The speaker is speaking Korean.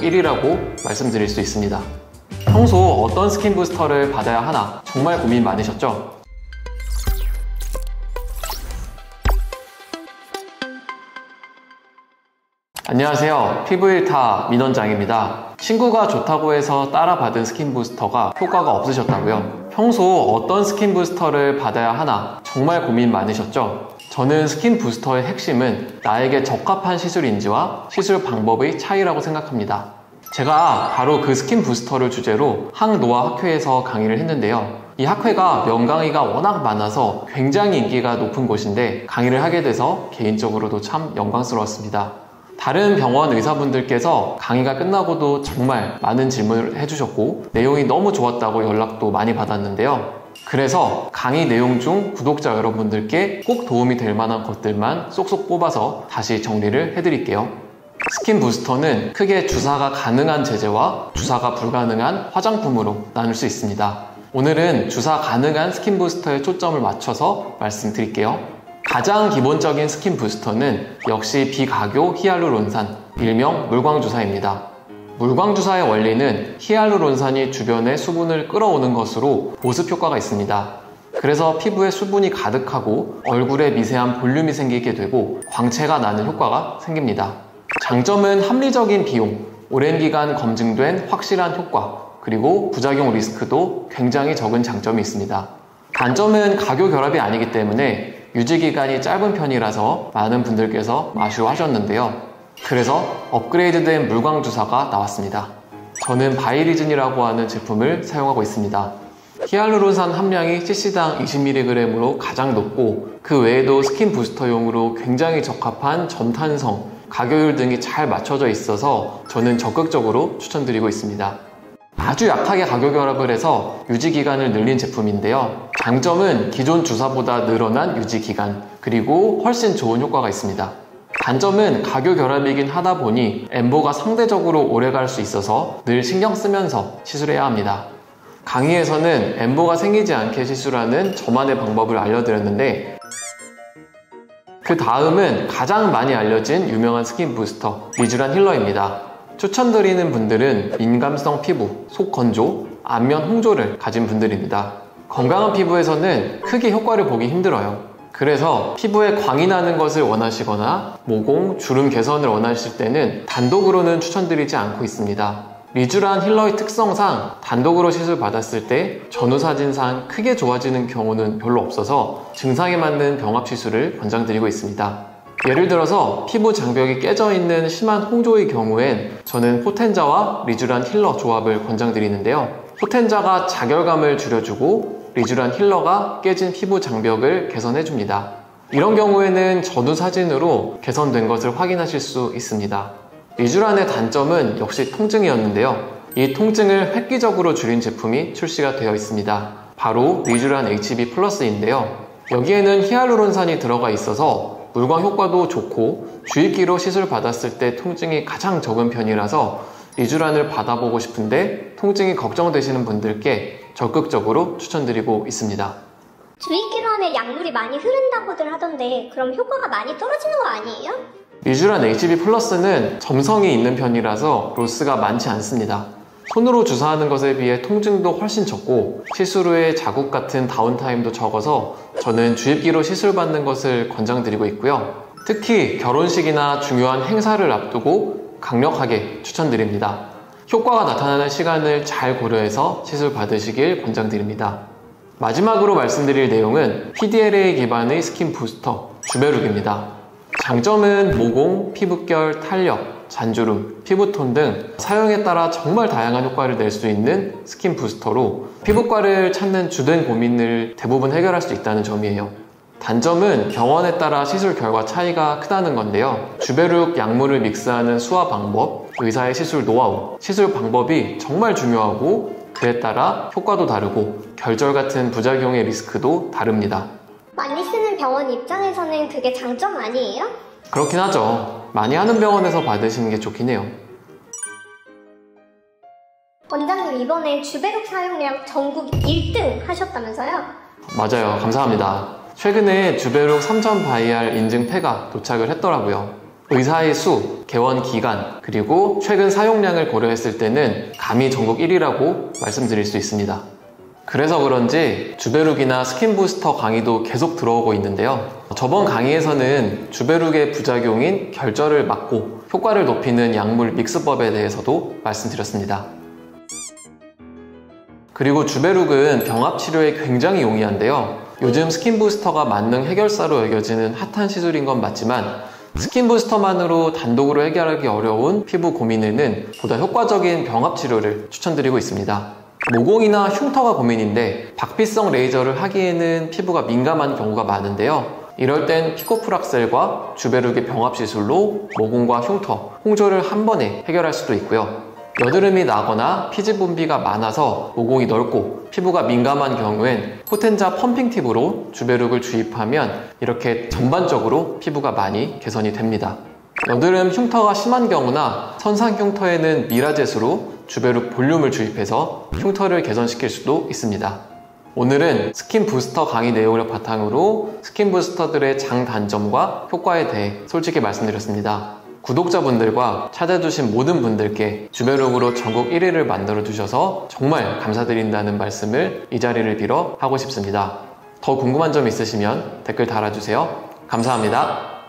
만족 1위라고 말씀드릴 수 있습니다. 평소 어떤 스킨 부스터를 받아야 하나 정말 고민 많으셨죠? 안녕하세요. 피부 1타 민원장입니다. 친구가 좋다고 해서 따라 받은 스킨 부스터가 효과가 없으셨다고요? 평소 어떤 스킨 부스터를 받아야 하나 정말 고민 많으셨죠? 저는 스킨 부스터의 핵심은 나에게 적합한 시술인지와 시술 방법의 차이라고 생각합니다. 제가 바로 그 스킨 부스터를 주제로 항노화 학회에서 강의를 했는데요. 이 학회가 명강의가 워낙 많아서 굉장히 인기가 높은 곳인데 강의를 하게 돼서 개인적으로도 참 영광스러웠습니다. 다른 병원 의사분들께서 강의가 끝나고도 정말 많은 질문을 해주셨고 내용이 너무 좋았다고 연락도 많이 받았는데요. 그래서 강의 내용 중 구독자 여러분들께 꼭 도움이 될 만한 것들만 쏙쏙 뽑아서 다시 정리를 해드릴게요. 스킨 부스터는 크게 주사가 가능한 제제와 주사가 불가능한 화장품으로 나눌 수 있습니다. 오늘은 주사 가능한 스킨 부스터에 초점을 맞춰서 말씀드릴게요. 가장 기본적인 스킨 부스터는 역시 비각용 히알루론산, 일명 물광주사입니다. 물광주사의 원리는 히알루론산이 주변의 수분을 끌어오는 것으로 보습 효과가 있습니다. 그래서 피부에 수분이 가득하고 얼굴에 미세한 볼륨이 생기게 되고 광채가 나는 효과가 생깁니다. 장점은 합리적인 비용, 오랜 기간 검증된 확실한 효과, 그리고 부작용 리스크도 굉장히 적은 장점이 있습니다. 단점은 각효 결합이 아니기 때문에 유지기간이 짧은 편이라서 많은 분들께서 아쉬워하셨는데요. 그래서 업그레이드된 물광주사가 나왔습니다. 저는 바이리즌이라고 하는 제품을 사용하고 있습니다. 히알루론산 함량이 cc당 20mg으로 가장 높고 그 외에도 스킨 부스터용으로 굉장히 적합한 점탄성, 가교율 등이 잘 맞춰져 있어서 저는 적극적으로 추천드리고 있습니다. 아주 약하게 가교결합을 해서 유지기간을 늘린 제품인데요. 장점은 기존 주사보다 늘어난 유지기간, 그리고 훨씬 좋은 효과가 있습니다. 단점은 가교결합이긴 하다 보니 엠보가 상대적으로 오래 갈 수 있어서 늘 신경 쓰면서 시술해야 합니다. 강의에서는 엠보가 생기지 않게 시술하는 저만의 방법을 알려드렸는데 그 다음은 가장 많이 알려진 유명한 스킨 부스터, 리쥬란 힐러입니다. 추천드리는 분들은 민감성 피부, 속 건조, 안면 홍조를 가진 분들입니다. 건강한 피부에서는 크게 효과를 보기 힘들어요. 그래서 피부에 광이 나는 것을 원하시거나 모공, 주름 개선을 원하실 때는 단독으로는 추천드리지 않고 있습니다. 리쥬란 힐러의 특성상 단독으로 시술 받았을 때 전후사진상 크게 좋아지는 경우는 별로 없어서 증상에 맞는 병합 시술을 권장드리고 있습니다. 예를 들어서 피부 장벽이 깨져 있는 심한 홍조의 경우엔 저는 포텐자와 리쥬란 힐러 조합을 권장드리는데요. 포텐자가 자결감을 줄여주고 리쥬란 힐러가 깨진 피부 장벽을 개선해줍니다. 이런 경우에는 전후 사진으로 개선된 것을 확인하실 수 있습니다. 리쥬란의 단점은 역시 통증이었는데요. 이 통증을 획기적으로 줄인 제품이 출시가 되어 있습니다. 바로 리쥬란 HB 플러스인데요. 여기에는 히알루론산이 들어가 있어서 물광 효과도 좋고 주입기로 시술 받았을 때 통증이 가장 적은 편이라서 리쥬란을 받아보고 싶은데 통증이 걱정되시는 분들께 적극적으로 추천드리고 있습니다. 주입기로 하면 약물이 많이 흐른다고들 하던데 그럼 효과가 많이 떨어지는 거 아니에요? 리쥬란 HB 플러스는 점성이 있는 편이라서 로스가 많지 않습니다. 손으로 주사하는 것에 비해 통증도 훨씬 적고 시술 후에 자국 같은 다운타임도 적어서 저는 주입기로 시술받는 것을 권장드리고 있고요. 특히 결혼식이나 중요한 행사를 앞두고 강력하게 추천드립니다. 효과가 나타나는 시간을 잘 고려해서 시술 받으시길 권장드립니다. 마지막으로 말씀드릴 내용은 PDLA 기반의 스킨 부스터 주베룩입니다. 장점은 모공, 피부결, 탄력, 잔주름, 피부톤 등 사용에 따라 정말 다양한 효과를 낼 수 있는 스킨 부스터로 피부과를 찾는 주된 고민을 대부분 해결할 수 있다는 점이에요. 단점은 병원에 따라 시술 결과 차이가 크다는 건데요. 주베룩 약물을 믹스하는 수화 방법, 의사의 시술 노하우, 시술 방법이 정말 중요하고 그에 따라 효과도 다르고 결절 같은 부작용의 리스크도 다릅니다. 많이 쓰는 병원 입장에서는 그게 장점 아니에요? 그렇긴 하죠. 많이 하는 병원에서 받으시는 게 좋긴 해요. 원장님 이번에 주베룩 사용량 전국 1등 하셨다면서요? 맞아요. 감사합니다. 최근에 주베룩 3000 바이알 인증 폐가 도착을 했더라고요. 의사의 수, 개원 기간, 그리고 최근 사용량을 고려했을 때는 감히 전국 1위라고 말씀드릴 수 있습니다. 그래서 그런지 주베룩이나 스킨부스터 강의도 계속 들어오고 있는데요. 저번 강의에서는 주베룩의 부작용인 결절을 막고 효과를 높이는 약물 믹스법에 대해서도 말씀드렸습니다. 그리고 주베룩은 병합 치료에 굉장히 용이한데요. 요즘 스킨부스터가 만능 해결사로 여겨지는 핫한 시술인 건 맞지만 스킨부스터만으로 단독으로 해결하기 어려운 피부 고민에는 보다 효과적인 병합 치료를 추천드리고 있습니다. 모공이나 흉터가 고민인데 박피성 레이저를 하기에는 피부가 민감한 경우가 많은데요. 이럴 땐 피코프락셀과 주베룩의 병합 시술로 모공과 흉터, 홍조를 한 번에 해결할 수도 있고요. 여드름이 나거나 피지 분비가 많아서 모공이 넓고 피부가 민감한 경우엔 포텐자 펌핑 팁으로 주베룩을 주입하면 이렇게 전반적으로 피부가 많이 개선이 됩니다. 여드름 흉터가 심한 경우나 선상 흉터에는 미라젯으로 주베룩 볼륨을 주입해서 흉터를 개선시킬 수도 있습니다. 오늘은 스킨 부스터 강의 내용을 바탕으로 스킨 부스터들의 장단점과 효과에 대해 솔직히 말씀드렸습니다. 구독자분들과 찾아주신 모든 분들께 주베룩으로 전국 1위를 만들어 주셔서 정말 감사드린다는 말씀을 이 자리를 빌어 하고 싶습니다. 더 궁금한 점 있으시면 댓글 달아주세요. 감사합니다.